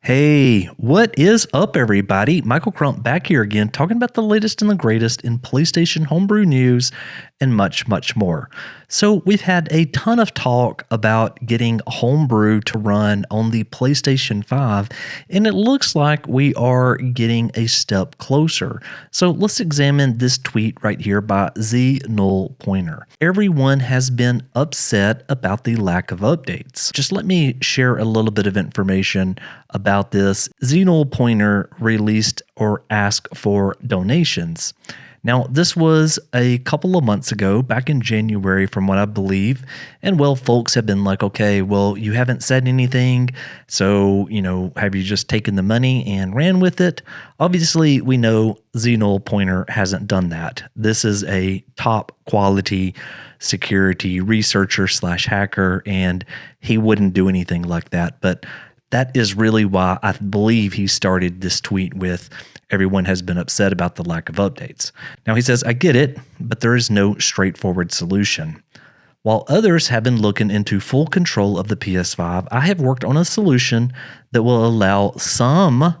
Hey, what is up, everybody? Michael Crump back here again, talking about the latest and the greatest in PlayStation Homebrew news and much, much more. So, we've had a ton of talk about getting Homebrew to run on the PlayStation 5, and it looks like we are getting a step closer. So, let's examine this tweet right here by Z Null Pointer. Everyone has been upset about the lack of updates. Just let me share a little bit of information about this. Z Null Pointer released or asked for donations. Now, this was a couple of months ago, back in January, from what I believe. And well, folks have been like, okay, well, you haven't said anything. So, have you just taken the money and ran with it? Obviously, we know Z Null Pointer hasn't done that. This is a top quality security researcher / hacker, and he wouldn't do anything like that. But that is really why I believe he started this tweet with, everyone has been upset about the lack of updates. Now he says, I get it, but there is no straightforward solution. While others have been looking into full control of the PS5, I have worked on a solution that will allow some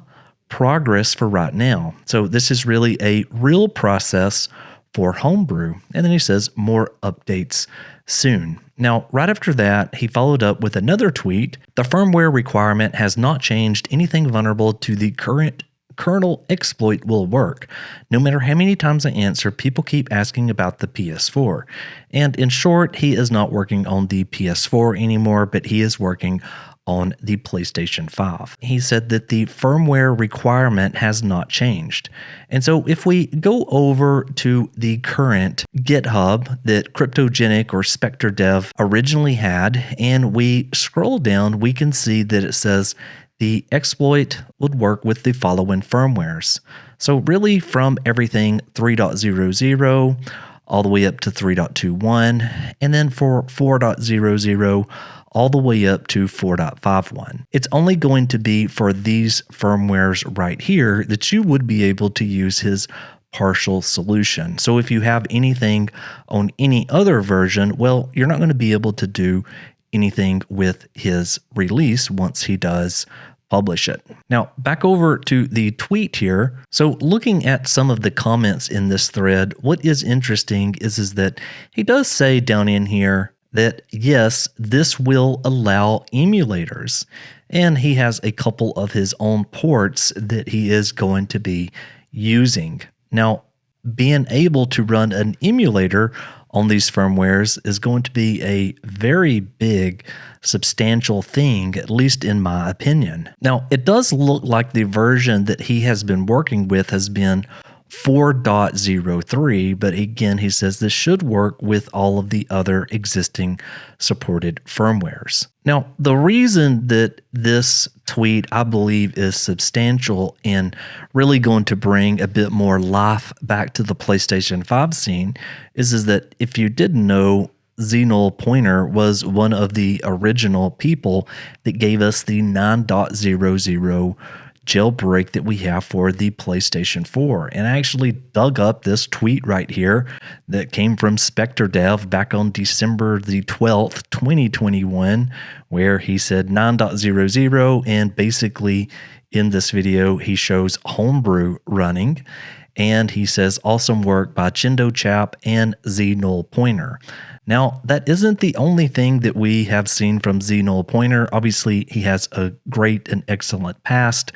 progress for right now. So this is really a real process for Homebrew. And then he says more updates soon. Now, right after that, he followed up with another tweet. The firmware requirement has not changed. Anything vulnerable to the current kernel exploit will work. No matter how many times I answer, people keep asking about the PS4. And in short, he is not working on the PS4 anymore, but he is working on the PlayStation 5. He said that the firmware requirement has not changed. And so if we go over to the current GitHub that Cryptogenic or Spectre Dev originally had, and we scroll down, we can see that it says the exploit would work with the following firmwares. So really from everything 3.00 all the way up to 3.21, and then for 4.00 all the way up to 4.51. It's only going to be for these firmwares right here that you would be able to use his partial solution. So if you have anything on any other version, well, you're not going to be able to do anything with his release once he does publish it. Now, back over to the tweet here. So looking at some of the comments in this thread, what is interesting is that he does say down in here that yes, this will allow emulators. And he has a couple of his own ports that he is going to be using. Now, being able to run an emulator on these firmwares is going to be a very big, substantial thing, at least in my opinion. Now, it does look like the version that he has been working with has been 4.03, but again, he says this should work with all of the other existing supported firmwares. Now, the reason that this tweet, I believe, is substantial and really going to bring a bit more life back to the PlayStation 5 scene is that if you didn't know, Z Null Pointer was one of the original people that gave us the 9.00 jailbreak that we have for the PlayStation 4. And I actually dug up this tweet right here that came from Spectre Dev back on December the 12th, 2021, where he said 9.00, and basically in this video he shows Homebrew running, and he says awesome work by Chindo Chap and Z Null Pointer. Now, that isn't the only thing that we have seen from Z Null Pointer. Obviously, he has a great and excellent past.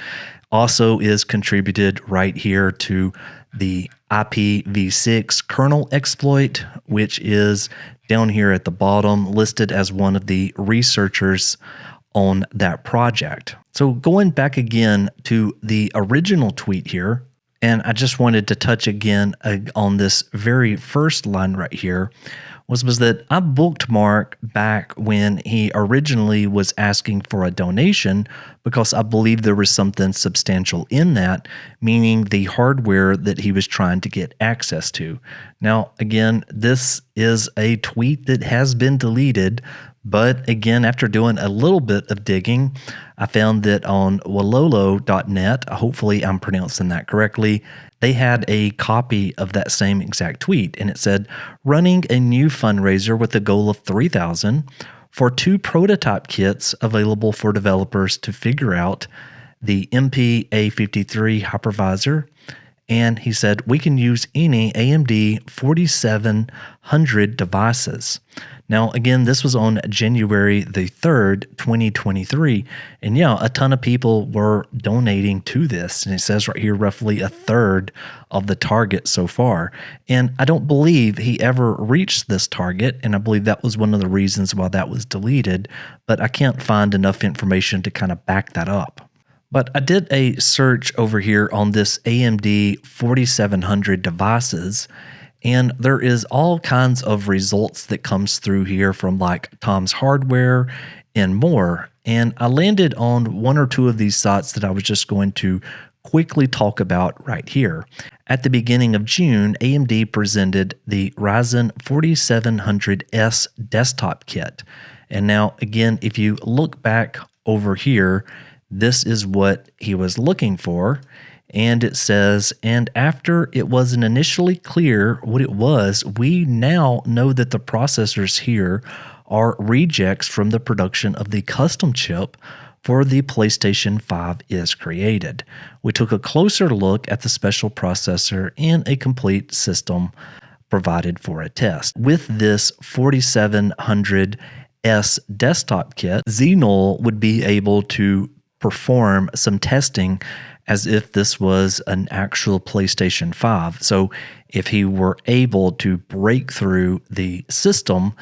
Also is contributed right here to the IPv6 kernel exploit, which is down here at the bottom, listed as one of the researchers on that project. So going back again to the original tweet here, and I just wanted to touch again on this very first line right here, was that I bookmarked back when he originally was asking for a donation because I believe there was something substantial in that, meaning the hardware that he was trying to get access to. Now, again, this is a tweet that has been deleted, but again, after doing a little bit of digging, I found that on walolo.net, hopefully I'm pronouncing that correctly, they had a copy of that same exact tweet, and it said, running a new fundraiser with a goal of 3,000 for 2 prototype kits available for developers to figure out the MPA53 hypervisor, and he said we can use any AMD 4700 devices. Now, again, this was on January the 3rd, 2023. And yeah, a ton of people were donating to this. And it says right here, roughly a third of the target so far. And I don't believe he ever reached this target. And I believe that was one of the reasons why that was deleted. But I can't find enough information to kind of back that up. But I did a search over here on this AMD 4700 devices, and there is all kinds of results that comes through here from like Tom's Hardware and more. And I landed on one or two of these sites that I was just going to quickly talk about right here. At the beginning of June, AMD presented the Ryzen 4700S desktop kit. And now, again, if you look back over here, this is what he was looking for. And it says, and after it wasn't initially clear what it was, we now know that the processors here are rejects from the production of the custom chip for the PlayStation 5 is created. We took a closer look at the special processor and a complete system provided for a test. With this 4700S desktop kit, Xenol would be able to perform some testing as if this was an actual PlayStation 5. So if he were able to break through the system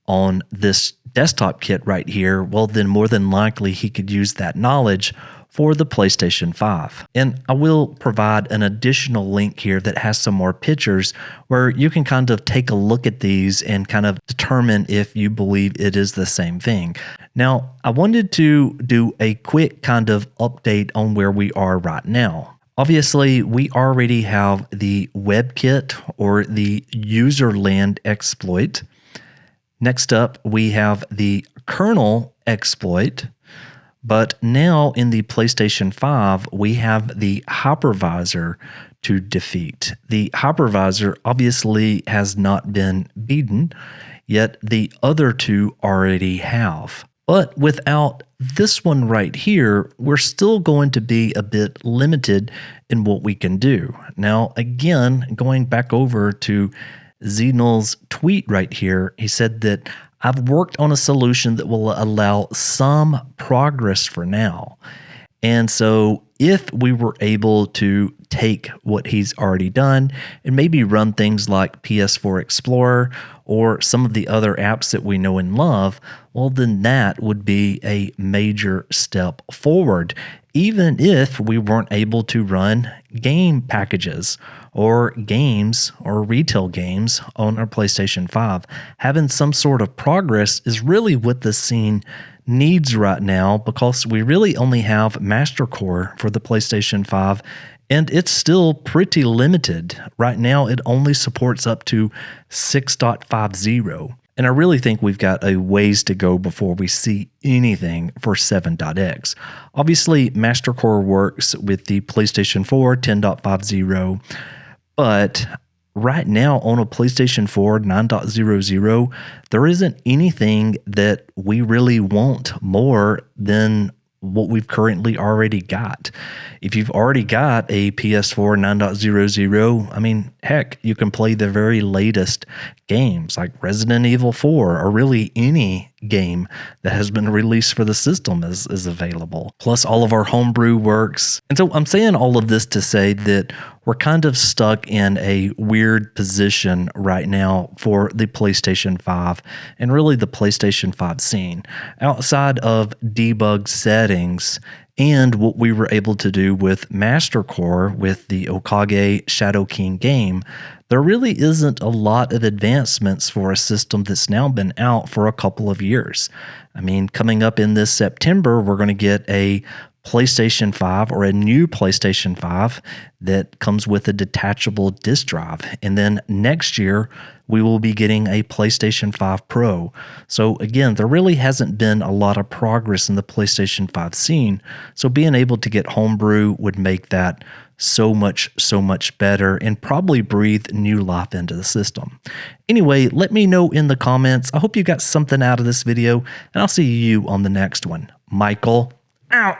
on this desktop kit right here, well, then more than likely he could use that knowledge for the PlayStation 5. And I will provide an additional link here that has some more pictures where you can kind of take a look at these and kind of determine if you believe it is the same thing. Now, I wanted to do a quick kind of update on where we are right now. Obviously, we already have the WebKit or the userland exploit. Next up, we have the kernel exploit. But now in the PlayStation 5, we have the hypervisor to defeat. The hypervisor obviously has not been beaten, yet the other two already have. But without this one right here, we're still going to be a bit limited in what we can do. Now, again, going back over to Xenol's tweet right here, he said that I've worked on a solution that will allow some progress for now. And so if we were able to take what he's already done and maybe run things like PS4 Explorer or some of the other apps that we know and love, well, then that would be a major step forward, even if we weren't able to run game packages or games or retail games on our PlayStation 5. Having some sort of progress is really what the scene needs right now, because we really only have Master Core for the PlayStation 5, and it's still pretty limited. Right now, it only supports up to 6.50. And I really think we've got a ways to go before we see anything for 7.x. Obviously, Master Core works with the PlayStation 4 10.50, but right now on a PlayStation 4 9.00, there isn't anything that we really want more than what we've currently already got. If you've already got a PS4 9.00, I mean, heck, you can play the very latest games like Resident Evil 4, or really any game that has been released for the system is available. Plus all of our homebrew works. And so I'm saying all of this to say that we're kind of stuck in a weird position right now for the PlayStation 5 and really the PlayStation 5 scene. Outside of debug settings and what we were able to do with Master Core with the Okage Shadow King game, there really isn't a lot of advancements for a system that's now been out for a couple of years. I mean, coming up in this September, we're going to get a PlayStation 5 or a new PlayStation 5 that comes with a detachable disk drive. And then next year, we will be getting a PlayStation 5 Pro. So again, there really hasn't been a lot of progress in the PlayStation 5 scene. So being able to get Homebrew would make that so much better and probably breathe new life into the system. Anyway, let me know in the comments. I hope you got something out of this video, and I'll see you on the next one. Michael, out.